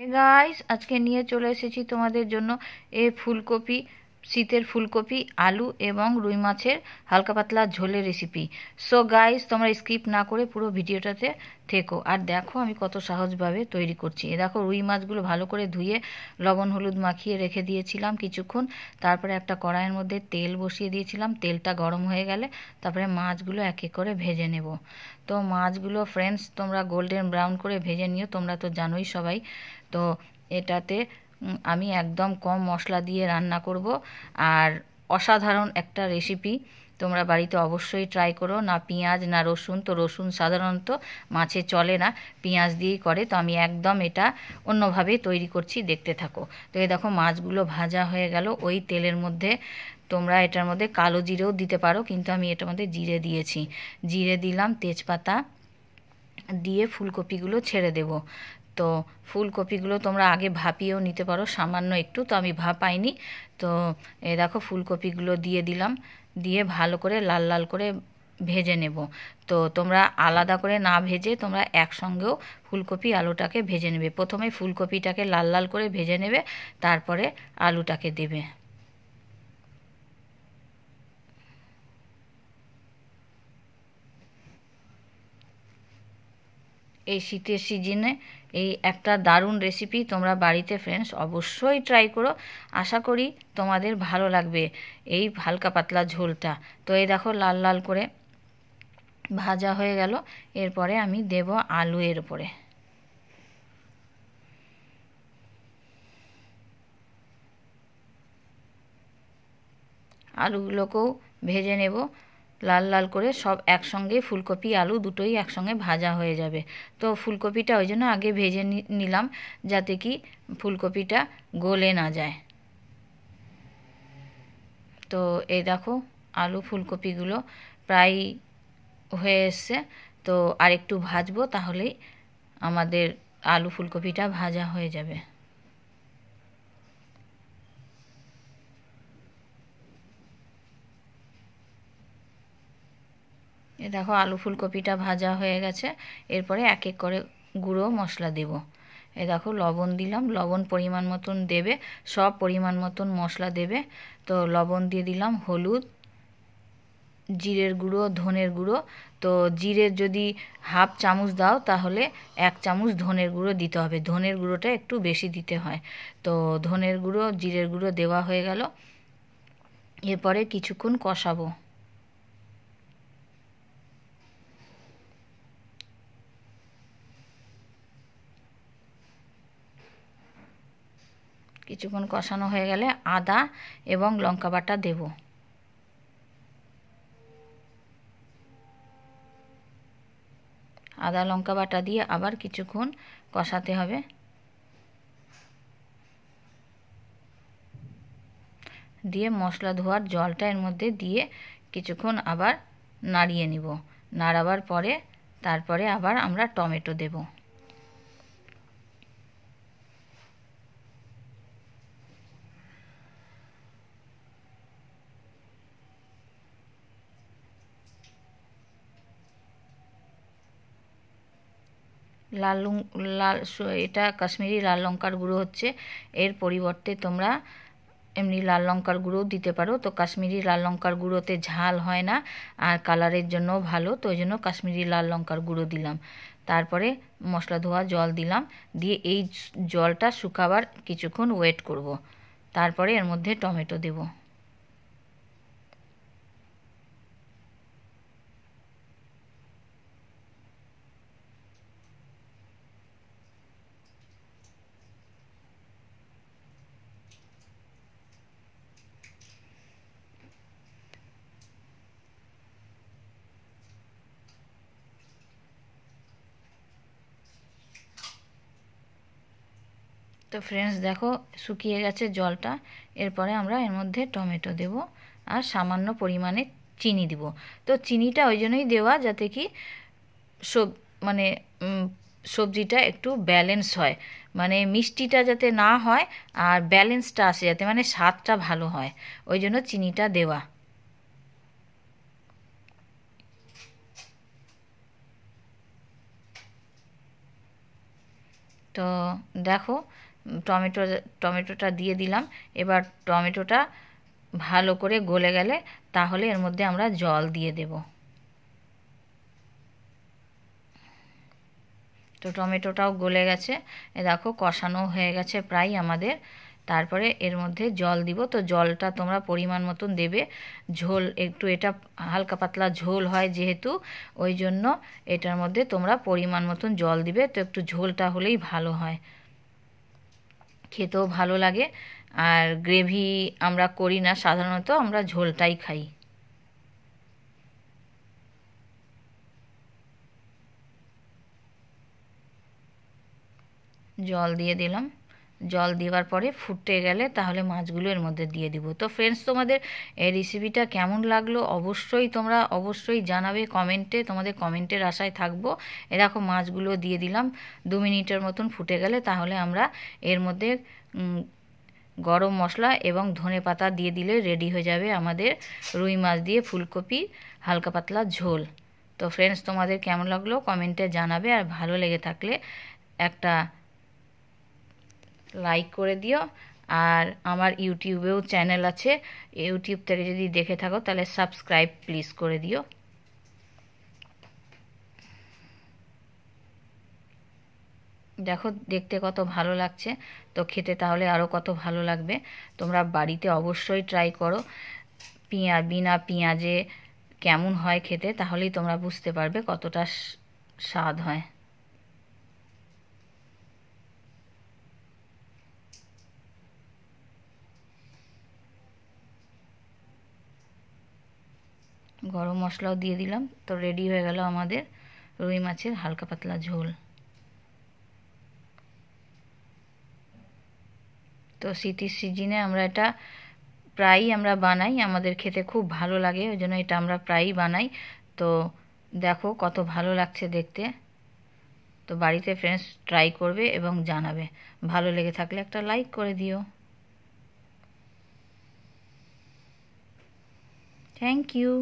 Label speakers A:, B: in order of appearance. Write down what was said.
A: Guys আজকে নিয়ে চলে এসেছি তোমাদের জন্য এই ফুলকপি শীতের ফুলকপি আলু এবং রুই মাছের হালকা পাতলা ঝোলের রেসিপি। সো গাইস তোমরা স্কিপ না করে পুরো ভিডিওটাতে থেকো আর দেখো আমি কত সহজভাবে তৈরি করছি। এ দেখো রুই মাছগুলো ভালো করে ধুয়ে লবণ হলুদ মাখিয়ে রেখে দিয়েছিলাম কিছুক্ষণ। তারপরে একটা কড়াইয়ের মধ্যে তেল বসিয়ে দিয়েছিলাম, তেলটা গরম হয়ে গেলে তারপরে মাছগুলো এক এক করে ভেজে নেব। তো মাছগুলো ফ্রেন্ডস তোমরা গোল্ডেন ব্রাউন করে ভেজে নিও, তোমরা তো জানোই সবাই। তো এটাতে আমি একদম কম মশলা দিয়ে রান্না করব আর অসাধারণ একটা রেসিপি। তোমরা বাড়িতে অবশ্যই ট্রাই করো। না পেঁয়াজ না রসুন, তো রসুন সাধারণত মাছে চলে না, পেঁয়াজ দিয়েই করে। তো আমি একদম এটা অন্যভাবে তৈরি করছি, দেখতে থাকো। তো এই দেখো মাছগুলো ভাজা হয়ে গেল। ওই তেলের মধ্যে তোমরা এটার মধ্যে কালো জিরেও দিতে পারো, কিন্তু আমি এটার মধ্যে জিরে দিয়েছি। জিরে দিলাম, তেজপাতা দিয়ে ফুলকপিগুলো ছেড়ে দেব। তো ফুলকপিগুলো তোমরা আগে ভাপিয়েও নিতে পারো সামান্য একটু, তো আমি ভাপাইনি। তো এই দেখো ফুলকপিগুলো দিয়ে দিলাম, দিয়ে ভালো করে লাল লাল করে ভেজে নেব। তো তোমরা আলাদা করে না ভেজে তোমরা একসঙ্গেও ফুলকপি আলুটাকে ভেজে নেবে। প্রথমে ফুলকপিটাকে লাল লাল করে ভেজে নেবে, তারপরে আলুটাকে দেবে। এই শীতের সিজনে এই একটা দারুণ রেসিপি তোমরা বাড়িতে ফ্রেন্ডস অবশ্যই ট্রাই করো। আশা করি তোমাদের ভালো লাগবে এই হালকা পাতলা ঝোলটা। তো এই দেখো লাল লাল করে ভাজা হয়ে গেল। এরপরে আমি দেব আলু এর উপরে। আলুগুলোকেও ভেজে নেব লাল লাল করে, সব একসঙ্গে ফুলকপি আলু দুটোই একসঙ্গে ভাজা হয়ে যাবে। তো ফুলকপিটা ওই জন্য আগে ভেজে নিলাম, যাতে কি ফুলকপিটা গলে না যায়। তো এই দেখো আলু ফুলকপিগুলো প্রায় হয়ে এসছে। তো আরেকটু ভাজবো, তাহলেই আমাদের আলু ফুলকপিটা ভাজা হয়ে যাবে। এ দেখো আলু ফুলকপিটা ভাজা হয়ে গেছে। এরপরে এক এক করে গুঁড়ো মশলা দেব। এ দেখো লবণ দিলাম, লবণ পরিমাণ মতন দেবে, সব পরিমাণ মতন মশলা দেবে। তো লবণ দিয়ে দিলাম, হলুদ, জিরের গুঁড়ো, ধনের গুঁড়ো। তো জিরের যদি হাফ চামচ দাও তাহলে 1 চামচ ধনের গুঁড়ো দিতে হবে, ধনের গুঁড়োটা একটু বেশি দিতে হয়। তো ধনের গুঁড়ো জিরের গুঁড়ো দেওয়া হয়ে গেল। এরপরে কিছুক্ষণ কষাবো। কিছুক্ষণ কষানো হয়ে গেলে আদা এবং লঙ্কা বাটা দেব। আদা লঙ্কা বাটা দিয়ে আবার কিছুক্ষণ কষাতে হবে। দিয়ে মশলা ধোয়ার জলটা এর মধ্যে দিয়ে কিছুক্ষণ আবার নাড়িয়ে নিব। নাড়াবার পরে তারপরে আবার আমরা টমেটো দেব। লাল এটা কাশ্মীরি লাল লঙ্কার গুঁড়ো হচ্ছে, এর পরিবর্তে তোমরা এমনি লাল লঙ্কার গুঁড়োও দিতে পারো। তো কাশ্মীরি লাল লঙ্কার গুঁড়োতে ঝাল হয় না আর কালারের জন্যও ভালো, তো ওই জন্য কাশ্মীরি লাল লঙ্কার গুঁড়ো দিলাম। তারপরে মশলা ধোয়া জল দিলাম, দিয়ে এই জলটা শুকাবার কিছুক্ষণ ওয়েট করব। তারপরে এর মধ্যে টমেটো দেব। তো ফ্রেন্ডস দেখো শুকিয়ে গেছে জলটা। এরপরে আমরা এর মধ্যে টমেটো দেব আর সামান্য পরিমাণে চিনি দিব। তো চিনিটা ওই জন্যই দেওয়া যাতে কি সব মানে সবজিটা একটু ব্যালেন্স হয়, মানে মিষ্টিটা যাতে না হয় আর ব্যালেন্সটা আসে, যাতে মানে স্বাদটা ভালো হয়, ওই জন্য চিনিটা দেওয়া। তো দেখো টমেটোটা দিয়ে দিলাম। এবার টমেটোটা ভালো করে গলে গেলে তাহলে এর মধ্যে আমরা জল দিয়ে দেব। তো টমেটোটাও গলে গেছে, দেখো কষানো হয়ে গেছে প্রায় আমাদের। তারপরে এর মধ্যে জল দিব। তো জলটা তোমরা পরিমাণ মতন দেবে। ঝোল একটু, এটা হালকা পাতলা ঝোল হয় যেহেতু, ওই জন্য এটার মধ্যে তোমরা পরিমাণ মতন জল দিবে। তো একটু ঝোলটা হলেই ভালো হয়, খেতেও ভালো লাগে। আর গ্রেভি আমরা করি না সাধারণত, আমরা ঝোলটাই খাই। জল দিয়ে দিলাম। জল দেওয়ার পরে ফুটে গেলে তাহলে মাছগুলো এর মধ্যে দিয়ে দিব। তো ফ্রেন্ডস, তোমাদের এই রেসিপিটা কেমন লাগলো অবশ্যই তোমরা জানাবে কমেন্টে, তোমাদের কমেন্টের আশায় থাকবো। এরকম মাছগুলো দিয়ে দিলাম। 2 মিনিটের মতন ফুটে গেলে তাহলে আমরা এর মধ্যে গরম মশলা এবং ধনেপাতা দিয়ে দিলে রেডি হয়ে যাবে আমাদের রুই মাছ দিয়ে ফুলকপি হালকা পাতলা ঝোল। তো ফ্রেন্ডস, তোমাদের কেমন লাগলো কমেন্টে জানাবে। আর ভালো লেগে থাকলে একটা লাইক করে দিও। আর আমার ইউটিউবেও চ্যানেল আছে, ইউটিউব থেকে যদি দেখে থাকো তাহলে সাবস্ক্রাইব প্লিজ করে দিও। দেখো দেখতে কত ভালো লাগছে, তো খেতে তাহলে আরও কত ভালো লাগবে। তোমরা বাড়িতে অবশ্যই ট্রাই করো বিনা পেঁয়াজে কেমন হয় খেতে, তাহলেই তোমরা বুঝতে পারবে কতটা স্বাদ হয়। গরম মশলাও দিয়ে দিলাম। তো রেডি হয়ে গেল আমাদের রুই মাছের হালকা পাতলা ঝোল। তো শীতের সিজনে আমরা এটা প্রায়ই আমরা বানাই, আমাদের খেতে খুব ভালো লাগে, ওই জন্য এটা আমরা প্রায়ই বানাই। তো দেখো কত ভালো লাগছে দেখতে। তো বাড়িতে ফ্রেন্ডস ট্রাই করবে এবং জানাবে। ভালো লেগে থাকলে একটা লাইক করে দিও। Thank you.